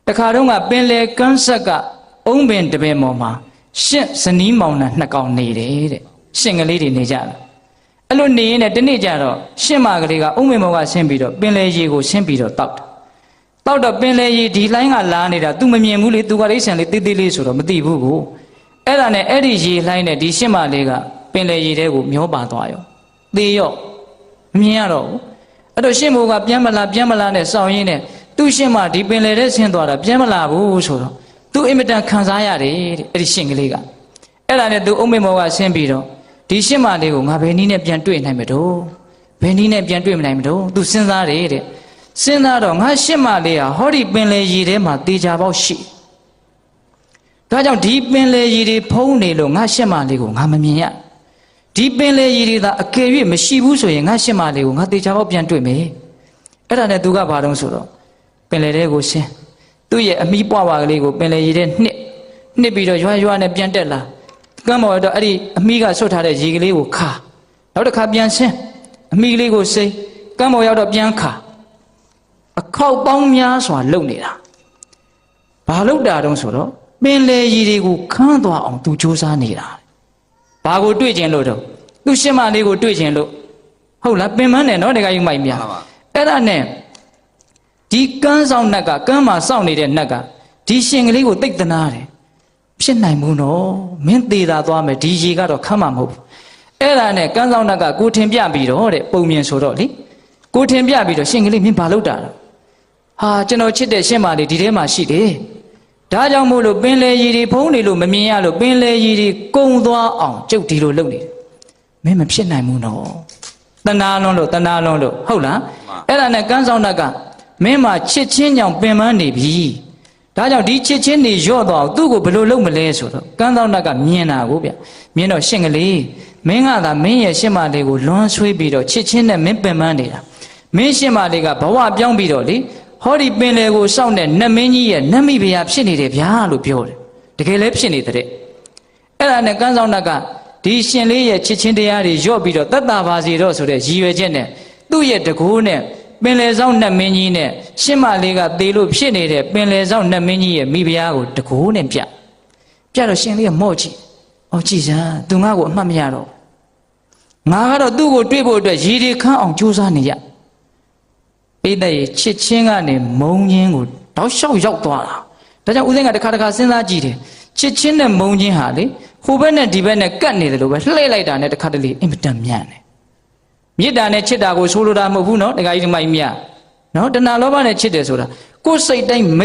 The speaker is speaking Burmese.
တခါတော့ကပင်လေကန်းဆက်က အုံးပင်တပင်ပေါ်မှာရှင့်ဇနီးမောင်နှံနှစ်ကောင်နေတယ်တဲ့ရှင်ကလေးတွေနေကြတာအဲ့လိုနေရင်တနေ့ကျတော့ရှင့်မကလေးကအုံးပင်ပေါ်ကဆင်းပြီးတော့ပင်လေရေကိုဆင်းပြီးတော့တောက်တော့ပင်လေရေဒီလိုင်းကလာနေတာ तू မမြင်ဘူးလေ तू ကလေးဆန်လေးတေးသေးလေးဆိုတော့မသိဘူးကိုအဲ့ဒါနဲ့အဲ့ဒီရေလိုင်းနဲ့ဒီရှင့်မလေးကပင်လေရေထဲကိုမျောပါသွားရောသေရောမမြင်ရတော့ဘူးအဲ့တော့ရှင့်မိုးကပြန်မလာနဲ့စောင်းရင်းနဲ့သူ့ရှင့်မဒီပင်လေထဲဆင်းသွားတာပြန်မလာဘူးဆိုတော့သူအင်မတန်ခံစားရတယ်တဲ့အဲ့ဒီရှင်ကလေးကအဲ့ဒါနဲ့သူအုံးမေမောကဆင်းပြီးတော့ဒီရှင်မလေးကိုငါဘယ်နည်းနဲ့ပြန်တွေ့နိုင်မလို့ဘယ်နည်းနဲ့ပြန်တွေ့မနိုင်မလို့သူစဉ်းစားတယ်တဲ့စဉ်းစားတော့ငါရှင်မလေးဟာဟောဒီပင်လေရေထဲမှာတေချာပေါက်ရှိဒါကြောင့်ဒီပင်လေရေတွေဖုံးနေလို့ငါရှင်မလေးကိုငါမမြင်ရဒီပင်လေရေတွေသာအကယ်၍မရှိဘူးဆိုရင်ငါရှင်မလေးကိုငါတေချာပေါက်ပြန်တွေ့မယ်အဲ့ဒါနဲ့သူကဘာတုံးဆိုတော့ပင်လေထဲကိုဆင်းသူ့ရဲ့အမီးပွားပါကလေးကိုပင်လေရေထဲနှစ်ပြီးတော့ရွာနဲ့ပြန်တက်လာကမ်းပေါ်တော့အဲ့ဒီအမီးကဆွတ်ထားတဲ့ရေကလေးကိုခါနောက်တစ်ခါပြန်ဆင်းအမီးကလေးကိုစိမ့်ကမ်းပေါ်ရောက်တော့ပြန်ခါအခေါက်ပေါင်းများစွာလုံနေတာဘာလုံတာတုံးဆိုတော့ပင်လေရေတွေကိုခန်းသွားအောင်သူစူးစမ်းနေတာဘာကိုတွေ့ကျင်လို့တော့သူရှင်းမလေးကိုတွေ့ကျင်လို့ဟုတ်လားပင်မနဲ့နော်တခါယူမိုက်မြအဲ့ဒါနဲ့ဒီကန်းဆောင်နက်ကကန်းမှာစောင့်နေတဲ့နက်ကဒီရှင်ကလေးကိုတိတ်တနာတယ်ဖြစ်နိုင်ဘူးနော်မင်းသေးတာသွားမယ်ဒီရေကတော့ခမ်းမှာမဟုတ်ဘူးအဲ့ဒါနဲ့ကန်းဆောင်နက်ကကိုထင်ပြပြီးတော့တဲ့ပုံမြင်ဆိုတော့လေကိုထင်ပြပြီးတော့ရှင်ကလေးမင်းဘာလုပ်တာလဲဟာကျွန်တော်ချစ်တဲ့ရှင်မလေးဒီထဲမှာရှိတယ်ဒါကြောင့်မို့လို့ပင်လေရေတွေဖုံးနေလို့မမြင်ရလို့ပင်လေရေတွေကုံသွားအောင်ကျုပ်ဒီလိုလုပ်နေတယ်မင်းမဖြစ်နိုင်ဘူးနော်တနာလွန်းလို့ဟုတ်လားအဲ့ဒါနဲ့ကန်းဆောင်နက်ကမင်းမှာချစ်ချင်းကြောင့်ပင်ပန်းနေပြီဒါကြောင့်ဒီချစ်ချင်းတွေရော့သွားအောင်သူ့ကိုဘယ်လိုလုပ်မလဲဆိုတော့ကန်းသောနက်ကမြင်တာကိုဗျမြင်တော့ရှင်ကလေးမင်းကသာမင်းရဲ့ရှင်မလေးကိုလွန်ဆွေးပြီးတော့ချစ်ချင်းနဲ့မင်းပင်ပန်းနေတာမင်းရှင်မလေးကဘဝပြောင်းပြီးတော့လေဟောဒီပင်လေကိုစောင့်တဲ့နတ်မင်းကြီးရဲ့နတ်မိဖုရားဖြစ်နေတယ်ဗျာလို့ပြောတယ်တကယ်လည်းဖြစ်နေတဲ့အဲ့ဒါနဲ့ကန်းသောနက်ကဒီရှင်လေးရဲ့ချစ်ချင်းတရားတွေရော့ပြီးတော့တတ်တာပါစီတော့ဆိုတဲ့ရည်ရွယ်ချက်နဲ့သူ့ရဲ့တကူနဲ့ပင်လေဆောင်နတ်မင်းကြီးနဲ့ရှင်းမလေးကသေလို့ဖြစ်နေတဲ့ပင်လေဆောင်နတ်မင်းကြီးရဲ့မိဖုရားကိုတကိုးနဲ့ပြတော့ရှင်လေးကမော့ကြည့်အော်ကြည်စမ်းသူငါ့ကိုအမှတ်မရတော့ငါကတော့သူ့ကိုတွေ့ဖို့အတွက်ရည်ရည်ခန့်အောင်ကြိုးစားနေရပိဿရဲ့ချစ်ချင်းကနေမုံချင်းကိုတောက်လျှောက်ရောက်သွားတာဒါကြောင့်ဦးသိန်းကတစ်ခါစဉ်းစားကြည့်တယ်ချစ်ချင်းနဲ့မုံချင်းဟာလေဟိုဘက်နဲ့ဒီဘက်နဲ့ကတ်နေတယ်လို့ပဲလှည့်လိုက်တာနဲ့တစ်ခါတလေအင်မတန်မြန်တယ်မေတ္တာနဲ့ချစ်တာကိုဆိုလိုတာမဟုတ်ဘူးเนาะတခါကြီးဒီမိုက်မြနော်တဏှာလောဘနဲ့ချစ်တယ်ဆိုတာကိုယ်စိတ်တိုင်း